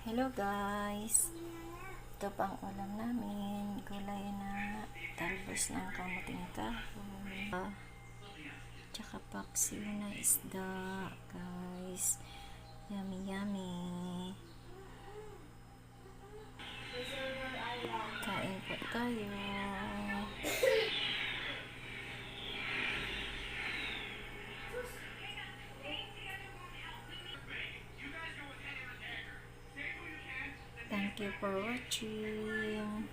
Hello guys, ito pang ulam namin, gulay na talbos ng kamuting kahoy, tsaka paksiw na isda guys, yummy yummy. Kain po tayo. Thank you for watching.